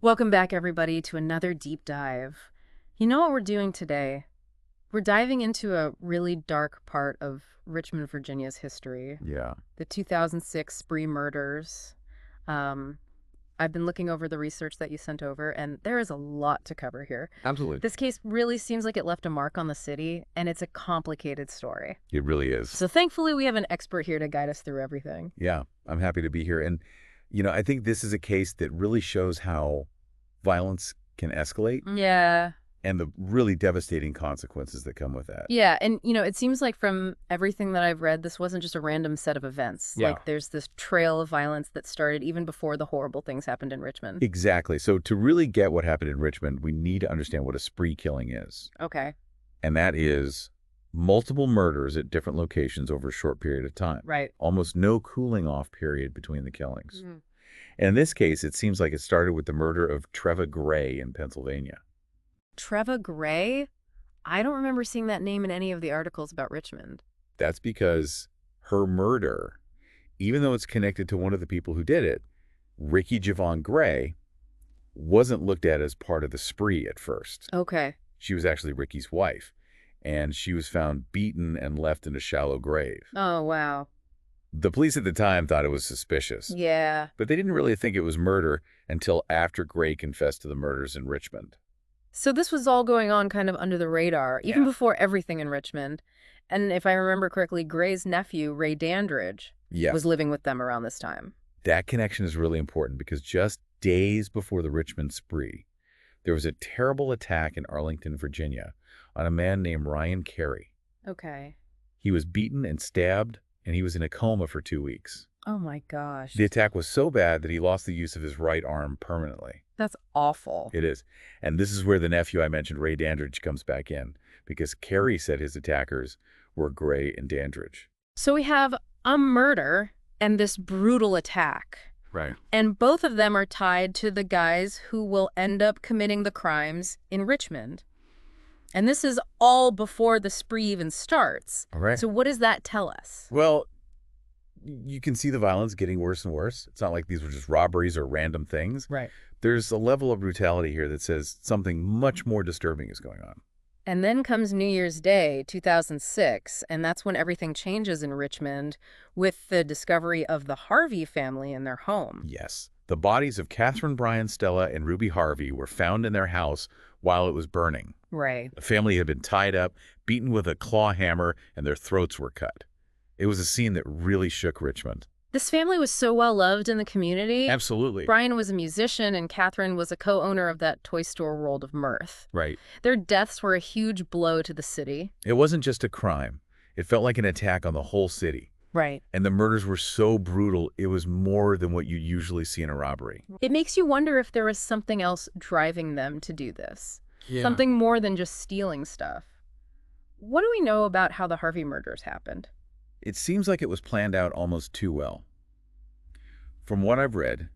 Welcome back, everybody, to another deep dive. You know what we're doing today? We're diving into a really dark part of Richmond, Virginia's history, Yeah, the 2006 Spree Murders. Um, I've been looking over the research that you sent over, and there is a lot to cover here. absolutely. This case really seems like it left a mark on the city, and it's a complicated story. It really is. So thankfully, we have an expert here to guide us through everything. Yeah, I'm happy to be here. And, I think this is a case that really shows how violence can escalate Yeah. and the really devastating consequences that come with that. Yeah, and it seems like from everything that I've read, this wasn't just a random set of events. Yeah. Like there's this trail of violence that started even before the horrible things happened in Richmond. Exactly. So to really get what happened in Richmond, we need to understand what a spree killing is. Okay. And that is multiple murders at different locations over a short period of time. Right. Almost no cooling off period between the killings. Mhm. And in this case, it seems like it started with the murder of Treva Gray in Pennsylvania. Treva Gray? I don't remember seeing that name in any of the articles about Richmond. That's because her murder, even though it's connected to one of the people who did it, Ricky Javon Gray, wasn't looked at as part of the spree at first. Okay. She was actually Ricky's wife, and she was found beaten and left in a shallow grave. Oh, wow. The police at the time thought it was suspicious, Yeah. but they didn't really think it was murder until after Gray confessed to the murders in Richmond. So this was all going on kind of under the radar, even Yeah. before everything in Richmond. And if I remember correctly, Gray's nephew, Ray Dandridge, Yeah, was living with them around this time. that connection is really important because just days before the Richmond spree, there was a terrible attack in Arlington, Virginia, on a man named Ryan Carey. Okay. He was beaten and stabbed, and he was in a coma for 2 weeks. Oh my gosh. The attack was so bad that he lost the use of his right arm permanently. That's awful. It is. And this is where the nephew I mentioned, Ray Dandridge, comes back in, because Carey said his attackers were Gray and Dandridge. So we have a murder and this brutal attack. Right. And both of them are tied to the guys who will end up committing the crimes in Richmond. And this is all before the spree even starts. All right. So what does that tell us? Well, you can see the violence getting worse and worse. It's not like these were just robberies or random things. Right. There's a level of brutality here that says something much more disturbing is going on. And then comes New Year's Day, 2006, and that's when everything changes in Richmond with the discovery of the Harvey family in their home. Yes. The bodies of Catherine Bryan Stella and Ruby Harvey were found in their house while it was burning. Right. The family had been tied up, beaten with a claw hammer, and their throats were cut. It was a scene that really shook Richmond. This family was so well loved in the community. Absolutely. Brian was a musician and Catherine was a co-owner of that toy store World of Mirth. Right. Their deaths were a huge blow to the city. It wasn't just a crime. It felt like an attack on the whole city. Right. And the murders were so brutal, it was more than what you usually see in a robbery. It makes you wonder if there was something else driving them to do this. Yeah. Something more than just stealing stuff. What do we know about how the Harvey murders happened? It seems like it was planned out almost too well. From what I've read,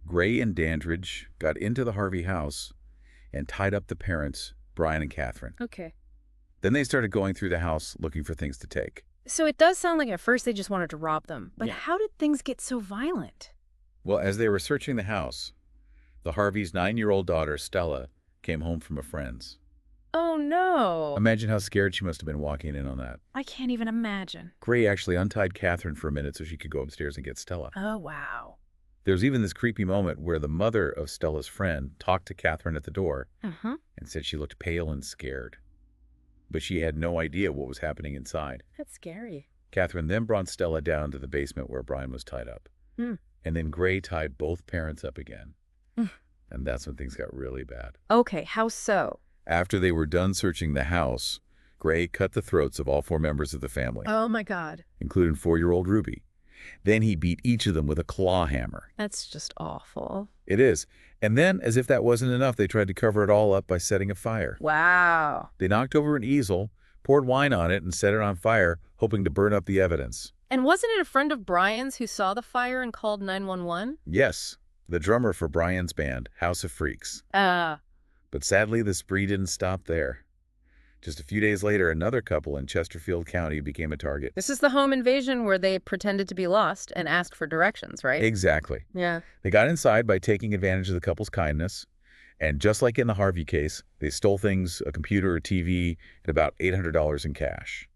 Gray and Dandridge got into the Harvey house and tied up the parents, Brian and Catherine. Okay. Then they started going through the house looking for things to take. So it does sound like at first they just wanted to rob them. But Yeah. how did things get so violent? Well, as they were searching the house, the Harveys' 9-year-old daughter, Stella, came home from a friend's. Oh, no. Imagine how scared she must have been walking in on that. I can't even imagine. Gray actually untied Catherine for a minute so she could go upstairs and get Stella. Oh, wow. There's even this creepy moment where the mother of Stella's friend talked to Catherine at the door Uh-huh. and said she looked pale and scared. But she had no idea what was happening inside. That's scary. Catherine then brought Stella down to the basement where Brian was tied up. Hmm. And then Gray tied both parents up again. Hmm. And that's when things got really bad. Okay, how so? After they were done searching the house, Gray cut the throats of all 4 members of the family, Oh, my God. including 4-year-old Ruby. Then he beat each of them with a claw hammer. That's just awful. It is. And then, as if that wasn't enough, they tried to cover it all up by setting a fire. Wow. They knocked over an easel, poured wine on it, and set it on fire, hoping to burn up the evidence. And wasn't it a friend of Brian's who saw the fire and called 911? Yes, the drummer for Brian's band, House of Freaks. But sadly, the spree didn't stop there. Just a few days later, another couple in Chesterfield County became a target. This is the home invasion where they pretended to be lost and asked for directions, right? Exactly. Yeah. They got inside by taking advantage of the couple's kindness, and just like in the Harvey case, they stole things, a computer, a TV, and about $800 in cash.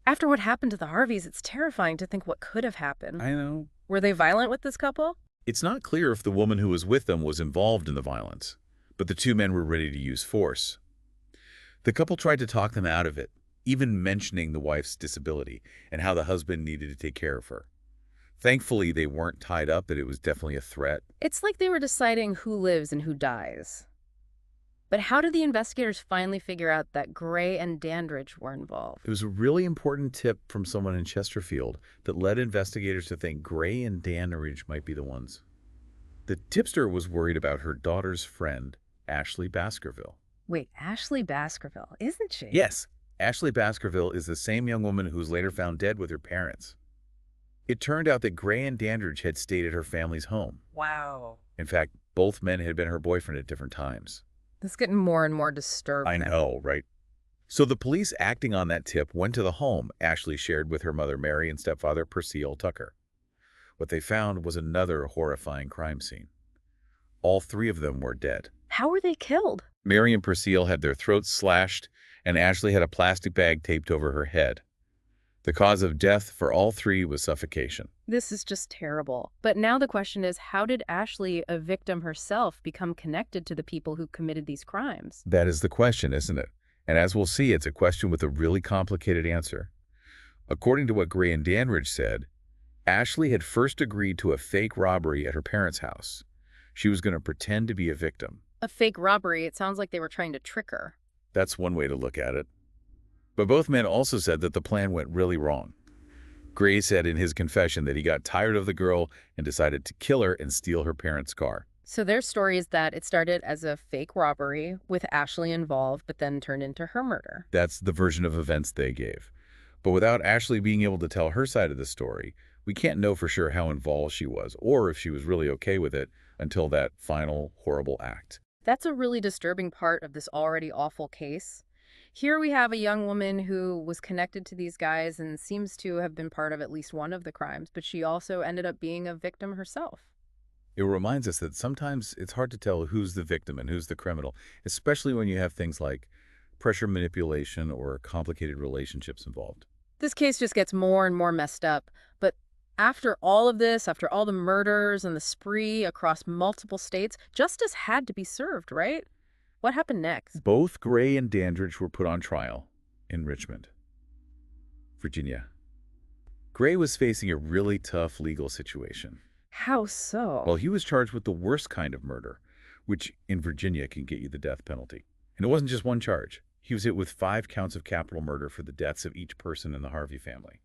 After what happened to the Harveys, it's terrifying to think what could have happened. I know. Were they violent with this couple? It's not clear if the woman who was with them was involved in the violence, but the two men were ready to use force. The couple tried to talk them out of it, even mentioning the wife's disability and how the husband needed to take care of her. Thankfully, they weren't tied up that it was definitely a threat. It's like they were deciding who lives and who dies. But how did the investigators finally figure out that Gray and Dandridge were involved? It was a really important tip from someone in Chesterfield that led investigators to think Gray and Dandridge might be the ones. The tipster was worried about her daughter's friend, Ashley Baskerville. Wait, Ashley Baskerville, isn't she? Yes, Ashley Baskerville is the same young woman who was later found dead with her parents. It turned out that Gray and Dandridge had stayed at her family's home. Wow. In fact, both men had been her boyfriend at different times. This is getting more and more disturbing. I know, right? So the police acting on that tip went to the home Ashley shared with her mother Mary and stepfather Percival Tucker. What they found was another horrifying crime scene. All three of them were dead. How were they killed? Mary and Percival had their throats slashed, and Ashley had a plastic bag taped over her head. The cause of death for all three was suffocation. This is just terrible. But now the question is, how did Ashley, a victim herself, become connected to the people who committed these crimes? That is the question, isn't it? And as we'll see, it's a question with a really complicated answer. According to what Gray and Dandridge said, Ashley had first agreed to a fake robbery at her parents' house. She was going to pretend to be a victim. A fake robbery? It sounds like they were trying to trick her. That's one way to look at it. But both men also said that the plan went really wrong. Gray said in his confession that he got tired of the girl and decided to kill her and steal her parents' car. So their story is that it started as a fake robbery with Ashley involved, but then turned into her murder. That's the version of events they gave. But without Ashley being able to tell her side of the story, we can't know for sure how involved she was or if she was really okay with it until that final horrible act. That's a really disturbing part of this already awful case. Here we have a young woman who was connected to these guys and seems to have been part of at least one of the crimes, but she also ended up being a victim herself. It reminds us that sometimes it's hard to tell who's the victim and who's the criminal, especially when you have things like pressure manipulation or complicated relationships involved. This case just gets more and more messed up, but after all of this, after all the murders and the spree across multiple states, justice had to be served, right? What happened next? Both Gray and Dandridge were put on trial in Richmond, Virginia. Gray was facing a really tough legal situation. How so? Well, he was charged with the worst kind of murder, which in Virginia can get you the death penalty. And it wasn't just one charge. He was hit with 5 counts of capital murder for the deaths of each person in the Harvey family.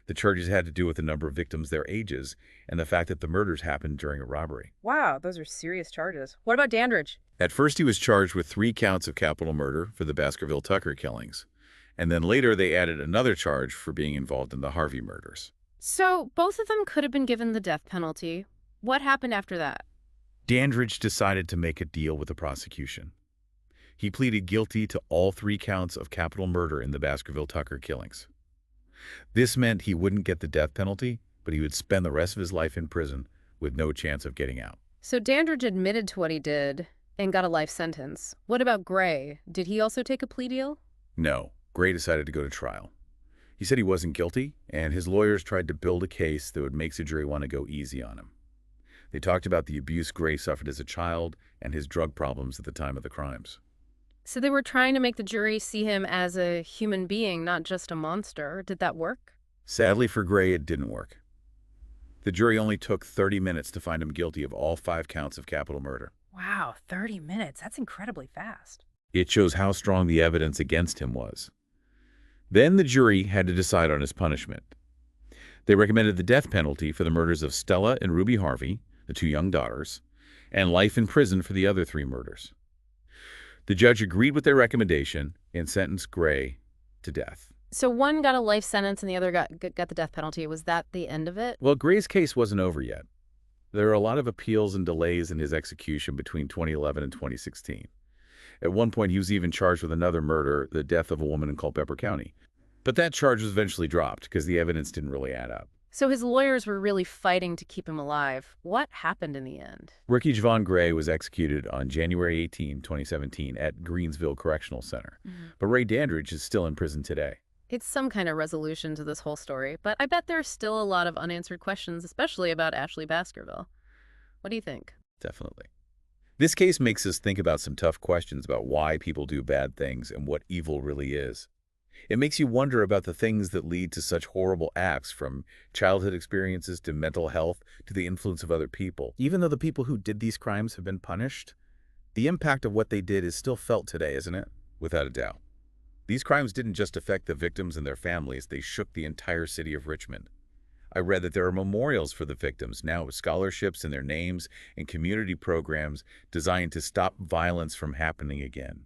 The charges had to do with the number of victims, their ages, and the fact that the murders happened during a robbery. Wow, those are serious charges. What about Dandridge? At first, he was charged with 3 counts of capital murder for the Baskerville Tucker killings. And then later, they added another charge for being involved in the Harvey murders. So both of them could have been given the death penalty. What happened after that? Dandridge decided to make a deal with the prosecution. He pleaded guilty to all 3 counts of capital murder in the Baskerville Tucker killings. This meant he wouldn't get the death penalty, but he would spend the rest of his life in prison with no chance of getting out. So Dandridge admitted to what he did and got a life sentence. What about Gray? Did he also take a plea deal? No, Gray decided to go to trial. He said he wasn't guilty, and his lawyers tried to build a case that would make the jury want to go easy on him. They talked about the abuse Gray suffered as a child and his drug problems at the time of the crimes. So they were trying to make the jury see him as a human being, not just a monster. Did that work? Sadly for Gray, it didn't work. The jury only took 30 minutes to find him guilty of all 5 counts of capital murder. Wow, 30 minutes. That's incredibly fast. It shows how strong the evidence against him was. Then the jury had to decide on his punishment. They recommended the death penalty for the murders of Stella and Ruby Harvey, the 2 young daughters, and life in prison for the other 3 murders. The judge agreed with their recommendation and sentenced Gray to death. So one got a life sentence and the other got the death penalty. Was that the end of it? Well, Gray's case wasn't over yet. There are a lot of appeals and delays in his execution between 2011 and 2016. At one point, he was even charged with another murder, the death of a woman in Culpeper County. But that charge was eventually dropped because the evidence didn't really add up. So his lawyers were really fighting to keep him alive. What happened in the end? Ricky Javon Gray was executed on January 18, 2017 at Greensville Correctional Center. But Ray Dandridge is still in prison today. It's some kind of resolution to this whole story, but I bet there's still a lot of unanswered questions, especially about Ashley Baskerville. What do you think? Definitely. This case makes us think about some tough questions about why people do bad things and what evil really is. It makes you wonder about the things that lead to such horrible acts, from childhood experiences to mental health to the influence of other people. Even though the people who did these crimes have been punished, the impact of what they did is still felt today, isn't it? Without a doubt. These crimes didn't just affect the victims and their families, they shook the entire city of Richmond. I read that there are memorials for the victims now with scholarships in their names and community programs designed to stop violence from happening again.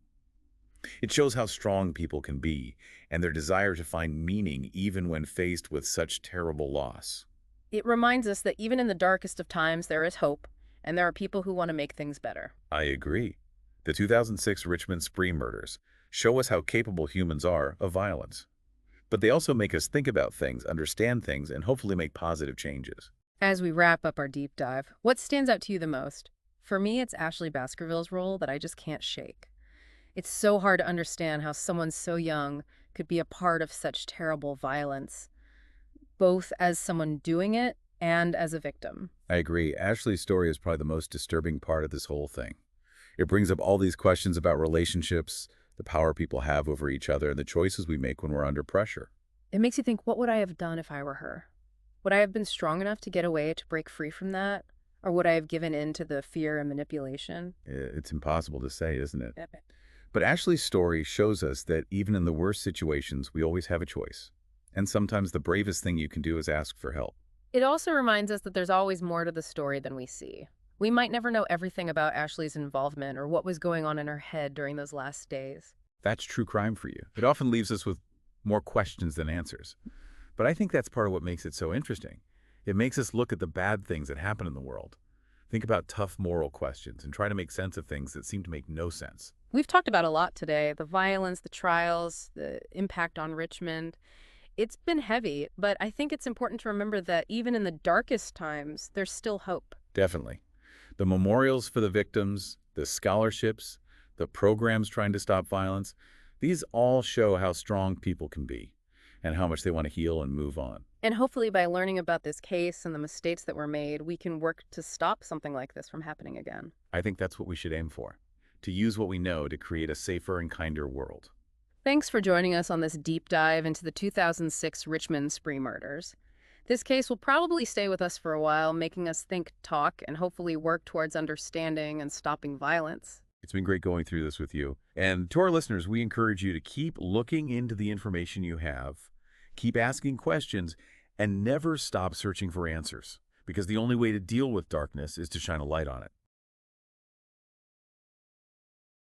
It shows how strong people can be and their desire to find meaning even when faced with such terrible loss. It reminds us that even in the darkest of times, there is hope, and there are people who want to make things better. I agree. The 2006 Richmond Spree Murders show us how capable humans are of violence. But they also make us think about things, understand things, and hopefully make positive changes. As we wrap up our deep dive, what stands out to you the most? For me, it's Ashley Baskerville's role that I just can't shake. It's so hard to understand how someone so young could be a part of such terrible violence, both as someone doing it and as a victim. I agree. Ashley's story is probably the most disturbing part of this whole thing. It brings up all these questions about relationships, the power people have over each other, and the choices we make when we're under pressure. It makes you think, what would I have done if I were her? Would I have been strong enough to get away, to break free from that? Or would I have given in to the fear and manipulation? It's impossible to say, isn't it? Yep. But Ashley's story shows us that even in the worst situations, we always have a choice. And sometimes the bravest thing you can do is ask for help. It also reminds us that there's always more to the story than we see. We might never know everything about Ashley's involvement or what was going on in her head during those last days. That's true crime for you. It often leaves us with more questions than answers. But I think that's part of what makes it so interesting. It makes us look at the bad things that happen in the world. Think about tough moral questions and try to make sense of things that seem to make no sense. We've talked about a lot today, the violence, the trials, the impact on Richmond. It's been heavy, but I think it's important to remember that even in the darkest times, there's still hope. Definitely. The memorials for the victims, the scholarships, the programs trying to stop violence, these all show how strong people can be and how much they want to heal and move on. And hopefully by learning about this case and the mistakes that were made, we can work to stop something like this from happening again. I think that's what we should aim for, to use what we know to create a safer and kinder world. Thanks for joining us on this deep dive into the 2006 Richmond Spree Murders. This case will probably stay with us for a while, making us think, talk, and hopefully work towards understanding and stopping violence. It's been great going through this with you. And to our listeners, we encourage you to keep looking into the information you have, keep asking questions, and never stop searching for answers, because the only way to deal with darkness is to shine a light on it.